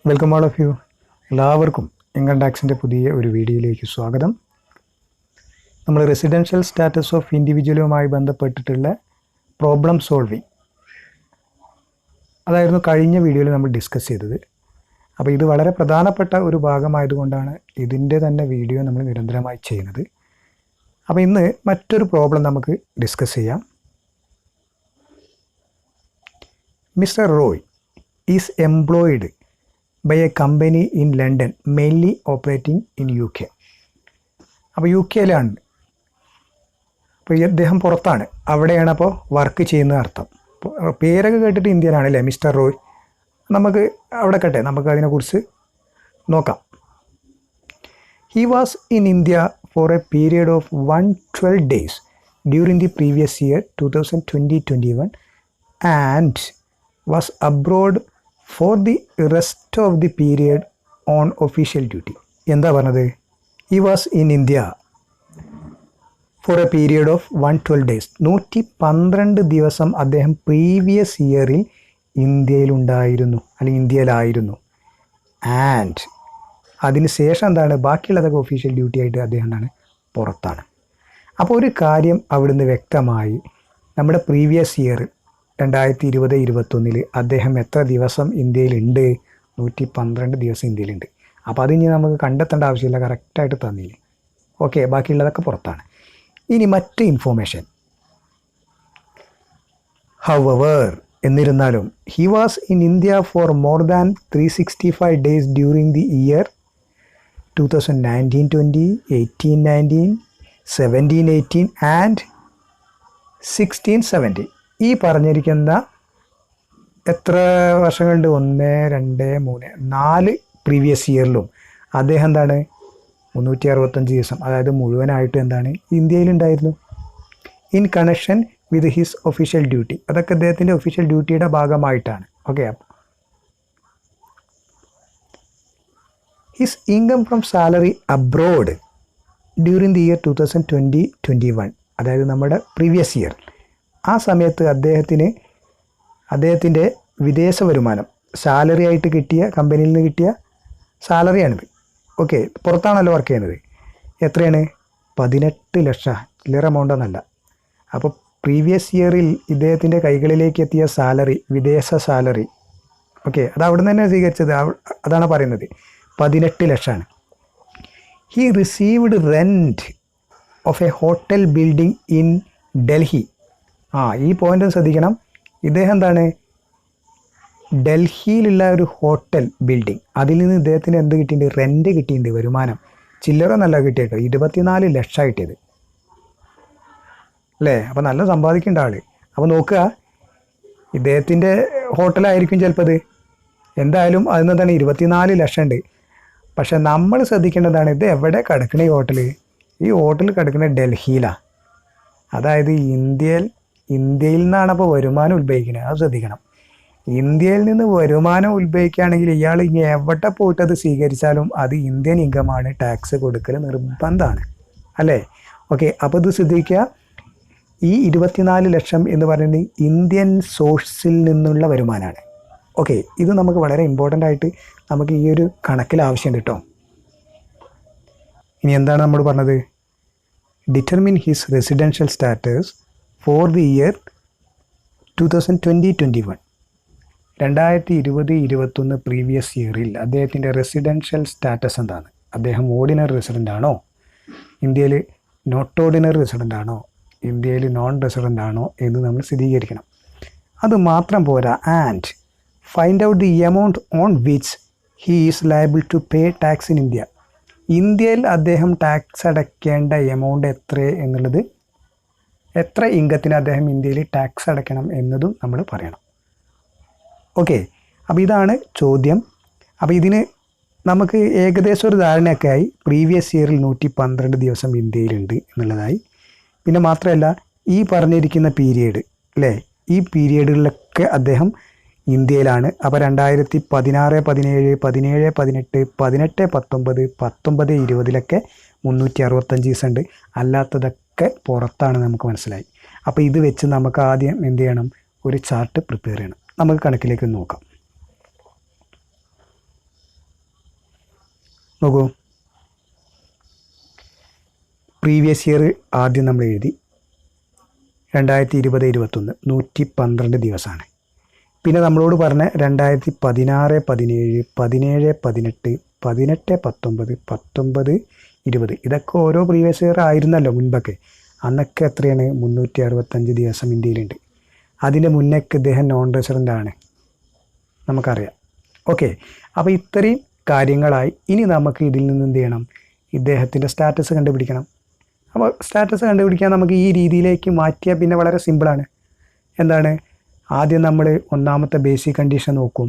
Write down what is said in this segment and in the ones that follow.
Welcome all of you. എല്ലാവർക്കും income ടാക്സിൻ്റെ പുതിയ ഒരു വീഡിയോയിലേക്ക് സ്വാഗതം. നമ്മൾ റെസിഡൻഷ്യൽ സ്റ്റാറ്റസ് ഓഫ് ഇൻഡിവിജ്വലുമായി ബന്ധപ്പെട്ടിട്ടുള്ള പ്രോബ്ലം സോൾവിങ് അതായിരുന്നു കഴിഞ്ഞ വീഡിയോയിൽ നമ്മൾ ഡിസ്കസ് ചെയ്തത്. അപ്പോൾ ഇത് വളരെ പ്രധാനപ്പെട്ട ഒരു ഭാഗമായതുകൊണ്ടാണ് ഇതിൻ്റെ തന്നെ വീഡിയോ നമ്മൾ നിരന്തരമായി ചെയ്യുന്നത്. അപ്പോൾ ഇന്ന് മറ്റൊരു പ്രോബ്ലം നമുക്ക് ഡിസ്കസ് ചെയ്യാം. Mister Roy is employed by a company in London mainly operating in UK. അപ്പോൾ യു കെയിലാണ്. അപ്പോൾ ഈ അദ്ദേഹം പുറത്താണ്, അവിടെയാണ് അപ്പോൾ വർക്ക് ചെയ്യുന്ന അർത്ഥം. പേരൊക്കെ കേട്ടിട്ട് ഇന്ത്യയിലാണ് അല്ലേ മിസ്റ്റർ റോയ്. നമുക്ക് അവിടെ കേട്ടെ, നമുക്ക് അതിനെക്കുറിച്ച് നോക്കാം. He was in India for A period of 112 days during the previous year 2020-21 and was abroad for the rest of the period on official duty. എന്താ പറഞ്ഞത്? he was in India for a period of 112 days. 112 ദിവസം അദ്ദേഹം previous ഇയറിൽ ഇന്ത്യയിലുണ്ടായിരുന്നു അല്ലെങ്കിൽ ഇന്ത്യയിലായിരുന്നു. And അതിന് ശേഷം എന്താണ്, ബാക്കിയുള്ളതൊക്കെ ഒഫീഷ്യൽ ഡ്യൂട്ടി ആയിട്ട് അദ്ദേഹം എന്താണ്, പുറത്താണ്. അപ്പോൾ ഒരു കാര്യം അവിടുന്ന് വ്യക്തമായി, നമ്മുടെ പ്രീവിയസ് ഇയർ 2020-21 അദ്ദേഹം എത്ര ദിവസം ഇന്ത്യയിലുണ്ട്? 112 ദിവസം ഇന്ത്യയിലുണ്ട്. അപ്പോൾ അതിനി നമുക്ക് കണ്ടെത്തേണ്ട ആവശ്യമില്ല, കറക്റ്റായിട്ട് തന്നില്ലേ. ഓക്കെ, ബാക്കിയുള്ളതൊക്കെ പുറത്താണ്. ഇനി മറ്റ് ഇൻഫോർമേഷൻ. ഹൗവർ, എന്നിരുന്നാലും he was in India for more than 365 days during the year 2019-20, 18-19, 17-18 and 16-17. ഈ പറഞ്ഞിരിക്കുന്ന എത്ര വർഷങ്ങളുണ്ട്? 1, 2, 3, 4 പ്രീവിയസ് ഇയറിലും അദ്ദേഹം എന്താണ് 365 ദിവസം, അതായത് മുഴുവനായിട്ട് എന്താണ് ഇന്ത്യയിലുണ്ടായിരുന്നു. In connection with his official duty, അതൊക്കെ അദ്ദേഹത്തിൻ്റെ ഒഫീഷ്യൽ ഡ്യൂട്ടിയുടെ ഭാഗമായിട്ടാണ്. Okay, his income from salary abroad during the year 2020-21, അതായത് നമ്മുടെ പ്രീവിയസ് ഇയർ. ആ സമയത്ത് അദ്ദേഹത്തിൻ്റെ വിദേശ വരുമാനം സാലറി ആയിട്ട് കിട്ടിയ, കമ്പനിയിൽ നിന്ന് കിട്ടിയ സാലറിയാണിത്. ഓക്കെ, പുറത്താണല്ലോ വർക്ക് ചെയ്യുന്നത്. എത്രയാണ്? 18 ലക്ഷം. ചില്ലറ എമൗണ്ട് ഒന്നല്ല. അപ്പോൾ പ്രീവിയസ് ഇയറിൽ ഇദ്ദേഹത്തിൻ്റെ കൈകളിലേക്ക് എത്തിയ സാലറി, വിദേശ സാലറി, ഓക്കെ, അത് അവിടെ നിന്ന് തന്നെ സ്വീകരിച്ചത്. അതാണ് പറയുന്നത്, 18 ലക്ഷമാണ്. He received rent of A hotel building in Delhi. ഈ പോയിന്റ് ശ്രദ്ധിക്കണം. ഇദ്ദേഹം എന്താണ്, ഡൽഹിയിലുള്ള ഒരു ഹോട്ടൽ ബിൽഡിംഗ്, അതിൽ നിന്ന് ഇദ്ദേഹത്തിന് എന്ത് കിട്ടിയിട്ടുണ്ട്? റെൻറ്റ് കിട്ടിയിട്ടുണ്ട്, വരുമാനം. ചില്ലറ നല്ല കിട്ടിയിട്ടോ, 24 ലക്ഷം കിട്ടിയത് അല്ലേ. അപ്പോൾ നല്ല സമ്പാദിക്കേണ്ട ആൾ. അപ്പോൾ നോക്കുക, ഇദ്ദേഹത്തിൻ്റെ ഹോട്ടലായിരിക്കും ചിലപ്പോൾ ഇത്. എന്തായാലും അതിൽ തന്നെ 24 ലക്ഷം ഉണ്ട്. പക്ഷെ നമ്മൾ ശ്രദ്ധിക്കേണ്ടതാണ്, ഇത് എവിടെ കിടക്കണ ഈ ഹോട്ടൽ? ഈ ഹോട്ടൽ കിടക്കുന്ന ഡൽഹിയിലാണ്. അതായത് ഇന്ത്യയിൽ നിന്നാണ് അപ്പോൾ വരുമാനം ഉത്ഭവിക്കുന്നത്. അത് ശ്രദ്ധിക്കണം. ഇന്ത്യയിൽ നിന്ന് വരുമാനം ഉത്ഭവിക്കുകയാണെങ്കിൽ ഇയാൾ ഇനി എവിടെ പോയിട്ട് അത് സ്വീകരിച്ചാലും അത് ഇന്ത്യൻ ഇൻകമാണ്, ടാക്സ് കൊടുക്കൽ നിർബന്ധമാണ് അല്ലേ. ഓക്കെ, അപ്പോൾ ഇത് ശ്രദ്ധിക്കുക. ഈ 24 ലക്ഷം എന്ന് പറയുന്നത് ഇന്ത്യൻ സോഴ്സിൽ നിന്നുള്ള വരുമാനമാണ്. ഓക്കെ, ഇത് നമുക്ക് വളരെ ഇമ്പോർട്ടൻ്റ് ആയിട്ട് നമുക്ക് ഈ ഒരു കണക്കിൽ ആവശ്യമുണ്ട് കേട്ടോ. ഇനി എന്താണ് നമ്മൾ പറഞ്ഞത്? Determine his residential status for the year 2020-21. 2020-21 previous ഇയറിൽ അദ്ദേഹത്തിൻ്റെ റെസിഡൻഷ്യൽ സ്റ്റാറ്റസ് എന്താണ്? അദ്ദേഹം ഓർഡിനറി റെസിഡൻ്റ് ആണോ? ഇന്ത്യയിൽ നോട്ട് ഓർഡിനറി റെസിഡൻ്റ് ആണോ? ഇന്ത്യയിൽ നോൺ റെസിഡൻ്റ് ആണോ എന്ന് നമ്മൾ സ്ഥിരീകരിക്കണം. അത് മാത്രം പോരാ. And find out the amount on which he is liable to pay tax in India. ഇന്ത്യയിൽ അദ്ദേഹം ടാക്സ് അടയ്ക്കേണ്ട എമൗണ്ട് എത്ര എന്നുള്ളത്, എത്ര ഇൻകത്തിന് അദ്ദേഹം ഇന്ത്യയിൽ ടാക്സ് അടയ്ക്കണം എന്നതും നമ്മൾ പറയണം. ഓക്കെ, അപ്പോൾ ഇതാണ് ചോദ്യം. അപ്പോൾ ഇതിന് നമുക്ക് ഏകദേശം ഒരു ധാരണയൊക്കെ ആയി. പ്രീവിയസ് ഇയറിൽ 112 ദിവസം ഇന്ത്യയിലുണ്ട് എന്നുള്ളതായി. പിന്നെ മാത്രമല്ല, ഈ പറഞ്ഞിരിക്കുന്ന പീരിയഡ് അല്ലേ, ഈ പീരിയഡുകളിലൊക്കെ അദ്ദേഹം ഇന്ത്യയിലാണ്. അപ്പോൾ 2016, 17, 17, 18, 18, 19, 19, 20 365 ദിവസം ഉണ്ട്. അല്ലാത്തതൊക്കെ പുറത്താണ്, നമുക്ക് മനസ്സിലായി. അപ്പോൾ ഇത് വെച്ച് നമുക്ക് ആദ്യം എന്ത് ചെയ്യണം? ഒരു ചാർട്ട് പ്രിപ്പയർ ചെയ്യണം. നമുക്ക് കണക്കിലേക്ക് നോക്കാം. നോക്കൂ, പ്രീവിയസ് ഇയർ ആദ്യം നമ്മൾ എഴുതി 2020-21 112 ദിവസമാണ്. പിന്നെ നമ്മളോട് പറഞ്ഞ 2016, 17, 17, 18, 18, 19, 19, 20 ഇതൊക്കെ ഓരോ പ്രീവിയസ് ഇയർ ആയിരുന്നല്ലോ മുൻപൊക്കെ. അന്നൊക്കെ എത്രയാണ്? 365 ദിവസം ഇന്ത്യയിലുണ്ട്. അതിൻ്റെ മുന്നേക്ക് ഇദ്ദേഹം നോൺ റെസിഡൻ്റ് ആണ്, നമുക്കറിയാം. ഓക്കെ, അപ്പോൾ ഇത്രയും കാര്യങ്ങളായി. ഇനി നമുക്ക് ഇതിൽ നിന്ന് എന്ത് ചെയ്യണം? ഇദ്ദേഹത്തിൻ്റെ സ്റ്റാറ്റസ് കണ്ടുപിടിക്കണം. അപ്പോൾ സ്റ്റാറ്റസ് കണ്ടുപിടിക്കാൻ നമുക്ക് ഈ രീതിയിലേക്ക് മാറ്റിയാൽ പിന്നെ വളരെ സിമ്പിളാണ്. എന്താണ്? ആദ്യം നമ്മൾ ഒന്നാമത്തെ ബേസിക് കണ്ടീഷൻ നോക്കും.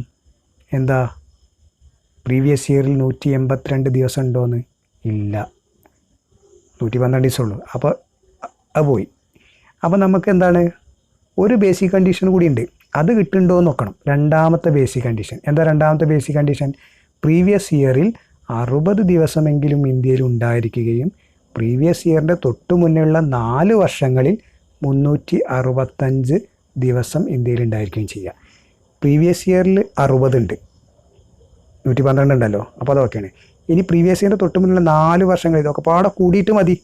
എന്താ? പ്രീവിയസ് ഇയറിൽ 182 ദിവസം ഉണ്ടോയെന്ന്? ഇല്ല, 112 ദിവസമുള്ളൂ. അപ്പോൾ അത് പോയി. അപ്പോൾ നമുക്ക് എന്താണ്? ഒരു ബേസിക് കണ്ടീഷൻ കൂടി ഉണ്ട്, അത് കിട്ടുന്നുണ്ടോ എന്ന് നോക്കണം. രണ്ടാമത്തെ ബേസിക് കണ്ടീഷൻ എന്താ? രണ്ടാമത്തെ ബേസിക് കണ്ടീഷൻ പ്രീവിയസ് ഇയറിൽ 60 ദിവസമെങ്കിലും ഇന്ത്യയിൽ ഉണ്ടായിരിക്കുകയും പ്രീവിയസ് ഇയറിൻ്റെ തൊട്ട് മുന്നേയുള്ള 4 വർഷങ്ങളിൽ 365 ദിവസം ഇന്ത്യയിൽ ഉണ്ടായിരിക്കുകയും ചെയ്യുക. പ്രീവിയസ് ഇയറിൽ 60 ഉണ്ട്, 112 ഉണ്ടല്ലോ, അപ്പോൾ അതൊക്കെയാണ്. ഇനി പ്രീവിയസ് ഇയറിൻ്റെ തൊട്ട് മുന്നിലുള്ള 4 വർഷങ്ങൾ ഇതൊക്കെ പാടെ കൂടിയിട്ട് മതി.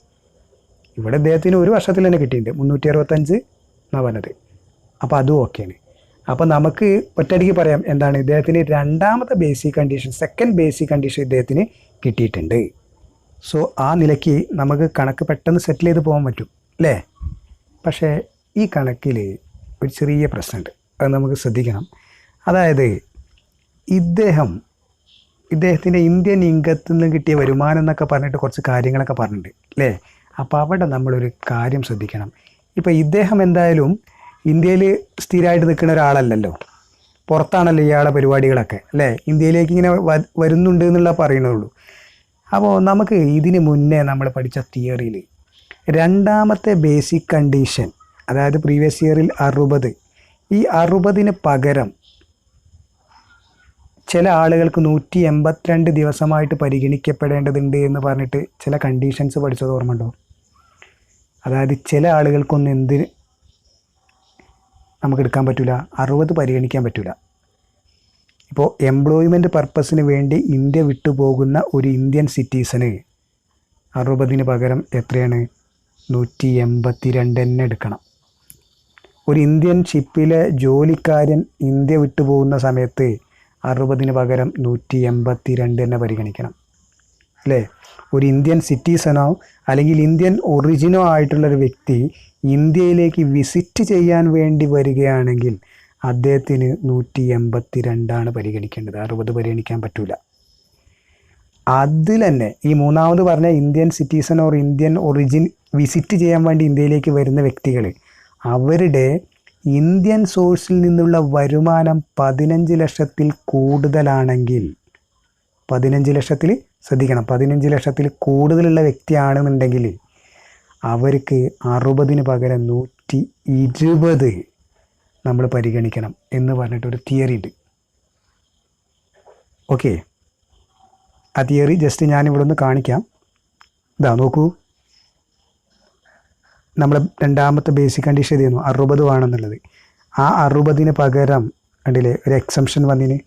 ഇവിടെ അദ്ദേഹത്തിന് ഒരു വർഷത്തിൽ തന്നെ കിട്ടിയിട്ടുണ്ട് 365 എന്നാണ് പറഞ്ഞത്. അപ്പോൾ അതും ഓക്കെയാണ്. അപ്പോൾ നമുക്ക് ഒറ്റയടിക്ക് പറയാം എന്താണ്? ഇദ്ദേഹത്തിന് രണ്ടാമത്തെ basic condition, second basic condition ഇദ്ദേഹത്തിന് കിട്ടിയിട്ടുണ്ട്. സോ ആ നിലയ്ക്ക് നമുക്ക് കണക്ക് പെട്ടെന്ന് സെറ്റിൽ ചെയ്ത് പോകാൻ പറ്റും അല്ലേ? പക്ഷേ ഈ കണക്കിൽ ഒരു ചെറിയ പ്രശ്നമുണ്ട്, അത് നമുക്ക് ശ്രദ്ധിക്കണം. അതായത് ഇദ്ദേഹത്തിൻ്റെ ഇന്ത്യൻ ഇൻകത്തിൽ നിന്ന് കിട്ടിയ വരുമാനം എന്നൊക്കെ പറഞ്ഞിട്ട് കുറച്ച് കാര്യങ്ങളൊക്കെ പറഞ്ഞിട്ടുണ്ട് അല്ലേ? അപ്പോൾ അവിടെ നമ്മളൊരു കാര്യം ശ്രദ്ധിക്കണം. ഇപ്പോൾ ഇദ്ദേഹം എന്തായാലും ഇന്ത്യയിൽ സ്ഥിരമായിട്ട് നിൽക്കുന്ന ഒരാളല്ലല്ലോ, പുറത്താണല്ലോ ഇയാളുടെ പരിപാടികളൊക്കെ അല്ലേ? ഇന്ത്യയിലേക്ക് ഇങ്ങനെ വരുന്നുണ്ട് എന്നുള്ള പറയുന്നുള്ളൂ. അപ്പോൾ നമുക്ക് ഇതിന് മുന്നേ നമ്മൾ പഠിച്ച തിയറിയിൽ രണ്ടാമത്തെ ബേസിക് കണ്ടീഷൻ, അതായത് പ്രീവിയസ് ഇയറിൽ 60, ഈ 60-ന് പകരം ചില ആളുകൾക്ക് 182 ദിവസമായിട്ട് പരിഗണിക്കപ്പെടേണ്ടതുണ്ട് എന്ന് പറഞ്ഞിട്ട് ചില കണ്ടീഷൻസ് പഠിച്ചത് ഓർമ്മയുണ്ടോ? അതായത് ചില ആളുകൾക്കൊന്നും എന്തിന് നമുക്ക് എടുക്കാൻ പറ്റില്ല, 60 പരിഗണിക്കാൻ പറ്റില്ല. ഇപ്പോൾ എംപ്ലോയ്മെൻറ്റ് പർപ്പസിന് വേണ്ടി ഇന്ത്യ വിട്ടുപോകുന്ന ഒരു ഇന്ത്യൻ സിറ്റിസന് 60-ന് പകരം എത്രയാണ്? 182 തന്നെ എടുക്കണം. ഒരു ഇന്ത്യൻ ഷിപ്പിലെ ജോലിക്കാരൻ ഇന്ത്യ വിട്ടുപോകുന്ന സമയത്ത് 60-ന് പകരം 182 തന്നെ പരിഗണിക്കണം അല്ലേ? ഒരു ഇന്ത്യൻ സിറ്റിസനോ അല്ലെങ്കിൽ ഇന്ത്യൻ ഒറിജിനോ ആയിട്ടുള്ളൊരു വ്യക്തി ഇന്ത്യയിലേക്ക് വിസിറ്റ് ചെയ്യാൻ വേണ്ടി വരികയാണെങ്കിൽ അദ്ദേഹത്തിന് 182 പരിഗണിക്കേണ്ടത്, 60 പരിഗണിക്കാൻ പറ്റില്ല. അതിൽ തന്നെ ഈ മൂന്നാമത് പറഞ്ഞ Indian citizen or Indian origin visit ചെയ്യാൻ വേണ്ടി ഇന്ത്യയിലേക്ക് വരുന്ന വ്യക്തികൾ, അവരുടെ ഇന്ത്യൻ സോഴ്സിൽ നിന്നുള്ള വരുമാനം 15 ലക്ഷത്തിൽ കൂടുതലാണെങ്കിൽ, 15 ലക്ഷത്തിൽ ശ്രദ്ധിക്കണം, 15 ലക്ഷത്തിൽ കൂടുതലുള്ള വ്യക്തിയാണെന്നുണ്ടെങ്കിൽ അവർക്ക് 60-ന് പകരം 120 നമ്മൾ പരിഗണിക്കണം എന്ന് പറഞ്ഞിട്ടൊരു തിയറി ഉണ്ട്. ഓക്കെ, ആ തിയറി ജസ്റ്റ് ഞാനിവിടെ ഒന്ന് കാണിക്കാം. ഇതാ നോക്കൂ, നമ്മൾ രണ്ടാമത്തെ ബേസിക് കണ്ടീഷൻ ചെയ്യുന്നു 60 വേണമെന്നുള്ളത്. ആ 60-ന് പകരം കണ്ടില്ലേ ഒരു എക്സംഷൻ വന്നിന്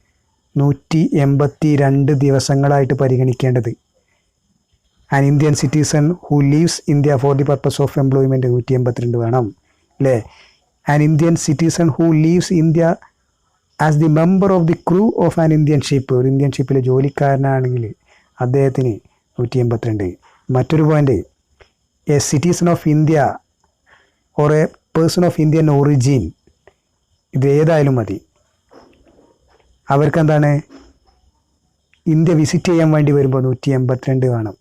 182 ദിവസങ്ങളായിട്ട് പരിഗണിക്കേണ്ടത്. An Indian citizen who leaves India for the purpose of employment 182 വേണം അല്ലേ? An Indian citizen who leaves India as the member of the crew of an Indian ship, ഒരു ഇന്ത്യൻ ഷിപ്പിലെ ജോലിക്കാരനാണെങ്കിൽ അദ്ദേഹത്തിന് 182. മറ്റൊരു point, A citizen of India or A person of Indian origin, ഇത് ഏതായാലും മതി, അവർക്കെന്താണ് India visit ചെയ്യാൻ വേണ്ടി വരുമ്പോൾ 182 വേണം.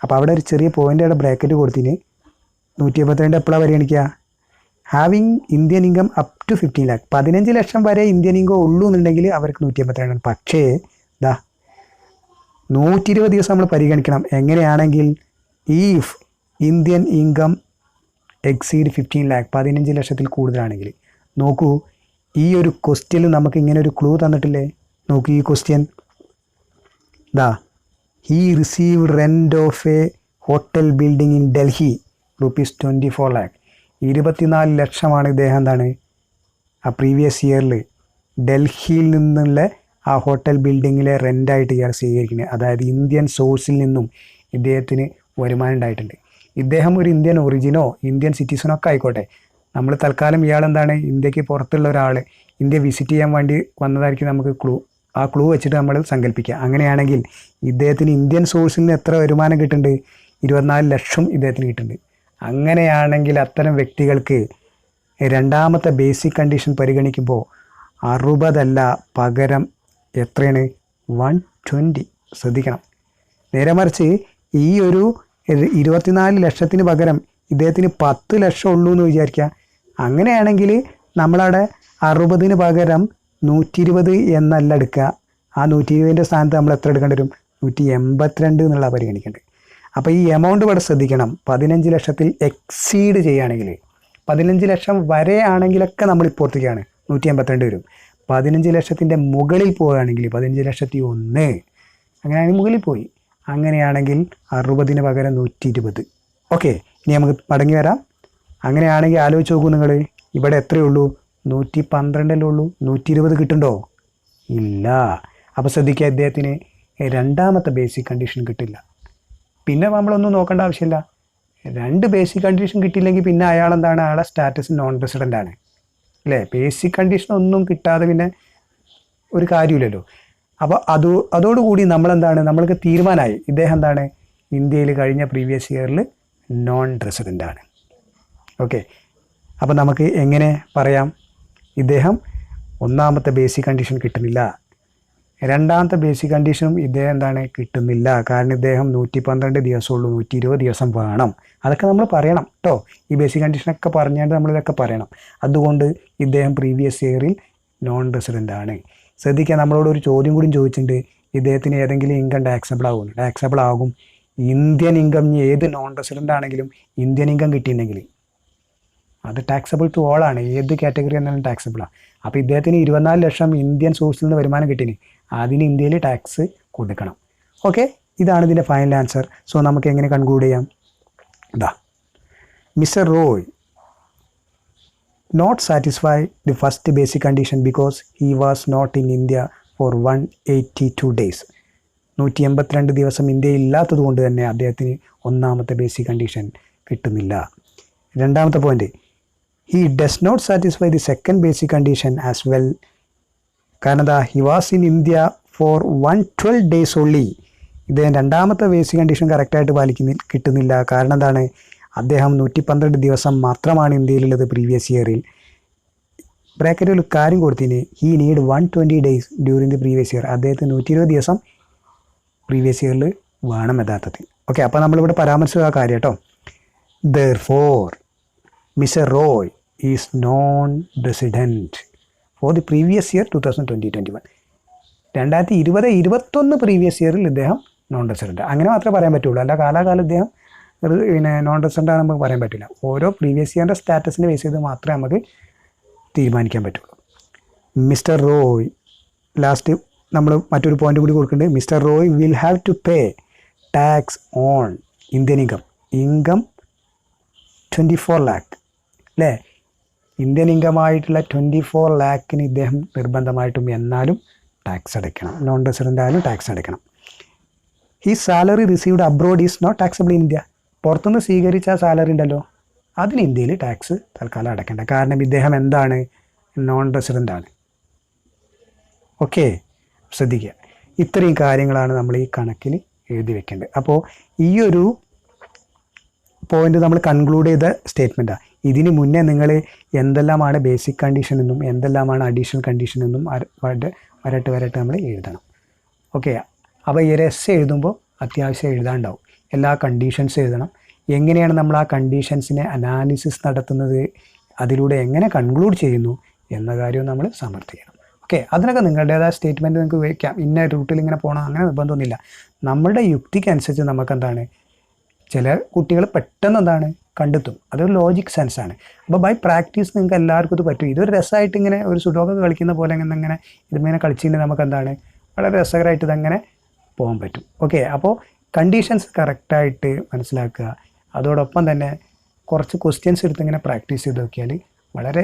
അപ്പോൾ അവിടെ ഒരു ചെറിയ പോയിൻ്റ് അവിടെ ബ്രാക്കറ്റ് കൊടുത്തിന് 182 എപ്പോഴാണ് പരിഗണിക്കുക? Having Indian income up to 15 lakh, 15 ലക്ഷം വരെ ഇന്ത്യൻ ഇൻകം ഉള്ളൂ എന്നുണ്ടെങ്കിൽ അവർക്ക് 182. പക്ഷേ ദാ 120 ദിവസം നമ്മൾ പരിഗണിക്കണം. എങ്ങനെയാണെങ്കിൽ if Indian income exceed 15 lakh, 15 ലക്ഷത്തിൽ കൂടുതലാണെങ്കിൽ. നോക്കൂ, ഈ ഒരു ക്വസ്റ്റ്യനിൽ നമുക്ക് ഇങ്ങനെ ഒരു ക്ലൂ തന്നിട്ടില്ലേ? നോക്കൂ ഈ ക്വസ്റ്റ്യൻ, ദാ he received rent of A hotel building in Delhi ₹24 lakh, 24 ലക്ഷമാണ് ഇദ്ദേഹം എന്താണ് ആ പ്രീവിയസ് ഇയറിൽ ഡൽഹിയിൽ നിന്നുള്ള ആ ഹോട്ടൽ ബിൽഡിങ്ങിലെ റെൻ്റായിട്ട് ഇയാൾ സ്വീകരിക്കുന്നത്. അതായത് ഇന്ത്യൻ സോഴ്സിൽ നിന്നും ഇദ്ദേഹത്തിന് വരുമാനം ഉണ്ടായിട്ടുണ്ട്. ഇദ്ദേഹം ഒരു ഇന്ത്യൻ ഒറിജിനോ ഇന്ത്യൻ സിറ്റിസണോ ഒക്കെ ആയിക്കോട്ടെ, നമ്മൾ തൽക്കാലം ഇയാളെന്താണ് ഇന്ത്യക്ക് പുറത്തുള്ള ഒരാൾ ഇന്ത്യ വിസിറ്റ് ചെയ്യാൻ വേണ്ടി വന്നതായിരിക്കും നമുക്ക് ആ ക്ലൂ വെച്ചിട്ട് നമ്മൾ സങ്കല്പിക്കുക. അങ്ങനെയാണെങ്കിൽ ഇദ്ദേഹത്തിന് ഇന്ത്യൻ സോഴ്സിൽ നിന്ന് എത്ര വരുമാനം കിട്ടുന്നുണ്ട്? 24 ലക്ഷം ഇദ്ദേഹത്തിന് കിട്ടുന്നുണ്ട്. അങ്ങനെയാണെങ്കിൽ അത്തരം വ്യക്തികൾക്ക് രണ്ടാമത്തെ ബേസിക് കണ്ടീഷൻ പരിഗണിക്കുമ്പോൾ 60 അല്ല, പകരം എത്രയാണ്? 120. ശ്രദ്ധിക്കണം. നേരെ മറിച്ച് ഈ ഒരു 24 ലക്ഷത്തിന് പകരം ഇദ്ദേഹത്തിന് 10 ലക്ഷം ഉള്ളൂ എന്ന് വിചാരിക്കുക. അങ്ങനെയാണെങ്കിൽ നമ്മളവിടെ 60 പകരം 120 എന്നല്ല എടുക്കുക. ആ 120ൻ്റെ സ്ഥാനത്ത് നമ്മൾ എത്ര എടുക്കേണ്ടി വരും? 182 എന്നുള്ള പരിഗണിക്കേണ്ടത്. അപ്പോൾ ഈ എമൗണ്ട് ഇവിടെ ശ്രദ്ധിക്കണം. 15 ലക്ഷത്തിൽ എക്സീഡ് ചെയ്യുകയാണെങ്കിൽ, 15 ലക്ഷം വരെ ആണെങ്കിലൊക്കെ നമ്മൾ ഇപ്പുറത്തേക്കാണ് 182 വരും. 15 ലക്ഷത്തിൻ്റെ മുകളിൽ പോവുകയാണെങ്കിൽ 15,01,000 അങ്ങനെയാണെങ്കിൽ മുകളിൽ പോയി. അങ്ങനെയാണെങ്കിൽ 60 പകരം 120. ഓക്കെ, ഇനി നമുക്ക് മടങ്ങി വരാം. അങ്ങനെയാണെങ്കിൽ ആലോചിച്ച് നോക്കൂ നിങ്ങൾ, ഇവിടെ എത്രയേ ഉള്ളൂ? 112 ഉള്ളൂ. 120 കിട്ടുന്നുണ്ടോ? ഇല്ല. അപ്പോൾ ശ്രദ്ധിക്കുക, ഇദ്ദേഹത്തിന് രണ്ടാമത്തെ ബേസിക് കണ്ടീഷൻ കിട്ടില്ല. പിന്നെ നമ്മളൊന്നും നോക്കേണ്ട ആവശ്യമില്ല. 2 ബേസിക് കണ്ടീഷൻ കിട്ടിയില്ലെങ്കിൽ പിന്നെ അയാളെന്താണ്? അയാളെ സ്റ്റാറ്റസ് നോൺ റെസിഡൻ്റ് ആണ് അല്ലേ? ബേസിക് കണ്ടീഷൻ ഒന്നും കിട്ടാതെ പിന്നെ ഒരു കാര്യമില്ലല്ലോ. അപ്പോൾ അതോടുകൂടി നമ്മളെന്താണ്, നമ്മൾക്ക് തീരുമാനമായി ഇദ്ദേഹം എന്താണ്? ഇന്ത്യയിൽ കഴിഞ്ഞ പ്രീവിയസ് ഇയറിൽ നോൺ റെസിഡൻ്റ് ആണ്. ഓക്കെ, അപ്പോൾ നമുക്ക് എങ്ങനെ പറയാം? ഇദ്ദേഹം ഒന്നാമത്തെ ബേസിക് കണ്ടീഷൻ കിട്ടുന്നില്ല, രണ്ടാമത്തെ ബേസിക് കണ്ടീഷനും ഇദ്ദേഹം എന്താണ്? കിട്ടുന്നില്ല. കാരണം ഇദ്ദേഹം 112 ദിവസമുള്ളൂ, 120 ദിവസം വേണം. അതൊക്കെ നമ്മൾ പറയണം കേട്ടോ. ഈ ബേസിക് കണ്ടീഷനൊക്കെ പറഞ്ഞാൽ നമ്മളിതൊക്കെ പറയണം. അതുകൊണ്ട് ഇദ്ദേഹം പ്രീവിയസ് ഇയറിൽ നോൺ റെസിഡൻ്റ് ആണ്. ശ്രദ്ധിക്കുക, നമ്മളോട് ഒരു ചോദ്യം കൂടി ചോദിച്ചിട്ടുണ്ട്, ഇദ്ദേഹത്തിന് ഏതെങ്കിലും ഇൻകം ടാക്സബിൾ ആകും? ടാക്സബിൾ ആകും. ഇന്ത്യൻ ഇൻകം, ഏത് നോൺ റെസിഡൻ്റ് ആണെങ്കിലും ഇന്ത്യൻ ഇൻകം കിട്ടിയിട്ടുണ്ടെങ്കിൽ അത് ടാക്സബിൾ ടു ഓൾ ആണ്. ഏത് കാറ്റഗറി എന്നാലും ടാക്സബിളാണ്. അപ്പോൾ ഇദ്ദേഹത്തിന് 24 ലക്ഷം ഇന്ത്യൻ സോഴ്സിൽ നിന്ന് വരുമാനം കിട്ടിന്, അതിന് ഇന്ത്യയിൽ ടാക്സ് കൊടുക്കണം. ഓക്കെ, ഇതാണ് ഇതിൻ്റെ ഫൈനൽ ആൻസർ. സോ നമുക്ക് എങ്ങനെ കൺക്ലൂഡ് ചെയ്യാം? ഇതാ, mister Roy not satisfy the first basic condition because he was not in India for 182 days. 182 ദിവസം ഇന്ത്യയിൽ ഇല്ലാത്തത് കൊണ്ട് തന്നെ അദ്ദേഹത്തിന് ഒന്നാമത്തെ ബേസിക് കണ്ടീഷൻ കിട്ടുന്നില്ല. രണ്ടാമത്തെ point, he does not satisfy the second basic condition as well. കാരണം he was in India for 112 days only. ഇദ്ദേഹം രണ്ടാമത്തെ ബേസിക് കണ്ടീഷൻ കറക്റ്റായിട്ട് കിട്ടുന്നില്ല. കാരണം എന്താണ്? അദ്ദേഹം 112 ദിവസം മാത്രമാണ് ഇന്ത്യയിലുള്ളത് പ്രീവിയസ് ഇയറിൽ. ബ്രാക്കറ്റിൽ ഒരു കാര്യം കൊടുത്തിന്, he need 120 days during the previous year. അദ്ദേഹത്തിന് 120 ദിവസം പ്രീവിയസ് ഇയറിൽ വേണം യഥാർത്ഥത്തിൽ. ഓക്കെ, അപ്പോൾ നമ്മളിവിടെ പരാമർശിച്ച കാര്യം കേട്ടോ. Therefore, Mr. Roy is non-resident for the previous year 2020-21. 2020-21 previous ഇയറിൽ ഇദ്ദേഹം നോൺ റെസിഡൻറ്റ്. അങ്ങനെ മാത്രമേ പറയാൻ പറ്റുള്ളൂ. അല്ല കാലാകാലം ഇദ്ദേഹം പിന്നെ നോൺ റെസിഡൻ്റ് ആണെന്ന് നമുക്ക് പറയാൻ പറ്റില്ല. ഓരോ പ്രീവിയസ് ഇയറിൻ്റെ സ്റ്റാറ്റസിനെ ബേസ് ചെയ്ത് മാത്രമേ നമുക്ക് തീരുമാനിക്കാൻ പറ്റുള്ളൂ. മിസ്റ്റർ റോയ്, ലാസ്റ്റ് നമ്മൾ മറ്റൊരു പോയിന്റ് കൂടി കൊടുക്കുന്നുണ്ട്. Mister Roy will have to pay tax on Indian income 24 lakh അല്ലേ? ഇന്ത്യൻ ഇൻകമായിട്ടുള്ള 24 lakhന് ഇദ്ദേഹം നിർബന്ധമായിട്ടും എന്നാലും ടാക്സ് അടയ്ക്കണം. നോൺ റെസിഡൻ്റ് ആയാലും ടാക്സ് അടയ്ക്കണം. ഈ salary received abroad is not taxable in India. പുറത്തുനിന്ന് സ്വീകരിച്ച സാലറി ഉണ്ടല്ലോ, അതിന് ഇന്ത്യയിൽ ടാക്സ് തൽക്കാലം അടയ്ക്കേണ്ട. കാരണം ഇദ്ദേഹം എന്താണ്? നോൺ റെസിഡൻ്റ് ആണ്. ഓക്കെ, ശ്രദ്ധിക്കുക. ഇത്രയും കാര്യങ്ങളാണ് നമ്മൾ ഈ കണക്കിൽ എഴുതി വെക്കേണ്ടത്. അപ്പോൾ ഈ ഒരു പോയിന്റ് നമ്മൾ കൺക്ലൂഡ് ചെയ്ത സ്റ്റേറ്റ്മെൻറ്റാണ്. ഇതിന് മുന്നേ നിങ്ങൾ എന്തെല്ലാമാണ് ബേസിക് കണ്ടീഷൻ എന്നും എന്തെല്ലാമാണ് അഡീഷണൽ കണ്ടീഷൻ എന്നും വരട്ട് നമ്മൾ എഴുതണം. ഓക്കെ, അപ്പോൾ ഈ ഒരു എസ്സേ എഴുതുമ്പോൾ അത്യാവശ്യം എഴുതാണ്ടാവും. എല്ലാ കണ്ടീഷൻസ് എഴുതണം. എങ്ങനെയാണ് നമ്മൾ ആ കണ്ടീഷൻസിനെ അനാലിസിസ് നടത്തുന്നത്, അതിലൂടെ എങ്ങനെ കൺക്ലൂഡ് ചെയ്യുന്നു എന്ന കാര്യവും നമ്മൾ സമർത്ഥിക്കണം. ഓക്കെ, അതിനൊക്കെ നിങ്ങളുടേതായ സ്റ്റേറ്റ്മെൻറ്റ് നിങ്ങൾക്ക് ഉപയോഗിക്കാം. ഇന്ന റൂട്ടിൽ ഇങ്ങനെ പോകണം അങ്ങനെ നിർബന്ധമൊന്നുമില്ല. നമ്മളുടെ യുക്തിക്കനുസരിച്ച് നമുക്കെന്താണ്, ചില കുട്ടികൾ പെട്ടെന്ന് എന്താണ് കണ്ടെത്തും. അതൊരു ലോജിക് സെൻസാണ്. അപ്പോൾ ബൈ പ്രാക്ടീസ് നിങ്ങൾക്ക് എല്ലാവർക്കും ഇത് പറ്റും. ഇതൊരു രസമായിട്ട് ഇങ്ങനെ ഒരു സുഡോക്ക് കളിക്കുന്ന പോലെ ഇങ്ങനെ ഇതിങ്ങനെ കളിച്ചിട്ട് നമുക്ക് എന്താണ് വളരെ രസകരമായിട്ട് ഇതങ്ങനെ പോകാൻ പറ്റും. ഓക്കെ, അപ്പോൾ കണ്ടീഷൻസ് കറക്റ്റായിട്ട് മനസ്സിലാക്കുക. അതോടൊപ്പം തന്നെ കുറച്ച് ക്വസ്റ്റ്യൻസ് എടുത്ത് ഇങ്ങനെ പ്രാക്ടീസ് ചെയ്ത് നോക്കിയാൽ വളരെ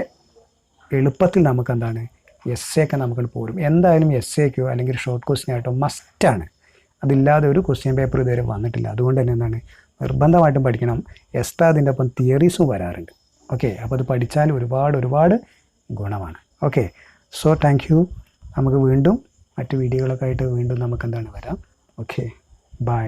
എളുപ്പത്തിൽ നമുക്ക് എന്താണ് ഒക്കെ നമുക്ക് പോരും. എന്തായാലും എസ്സേക്കോ അല്ലെങ്കിൽ ഷോർട്ട് ക്വസ്റ്റ്യൻ ആയിട്ടോ മസ്റ്റാണ്. അതില്ലാതെ ഒരു ക്വസ്റ്റ്യൻ പേപ്പർ ഇതുവരെ വന്നിട്ടില്ല. അതുകൊണ്ട് തന്നെ എന്താണ് നിർബന്ധമായിട്ടും പഠിക്കണം. എക്സ്ട്രാ അതിൻ്റെ ഒപ്പം തിയറീസും വരാറുണ്ട്. ഓക്കെ, അപ്പോൾ അത് പഠിച്ചാൽ ഒരുപാട് ഗുണമാണ്. Okay, so thank you. നമുക്ക് വീണ്ടും മറ്റ് വീഡിയോകളൊക്കെ ആയിട്ട് വീണ്ടും നമുക്ക് എന്താണ് വരാം. Okay, by.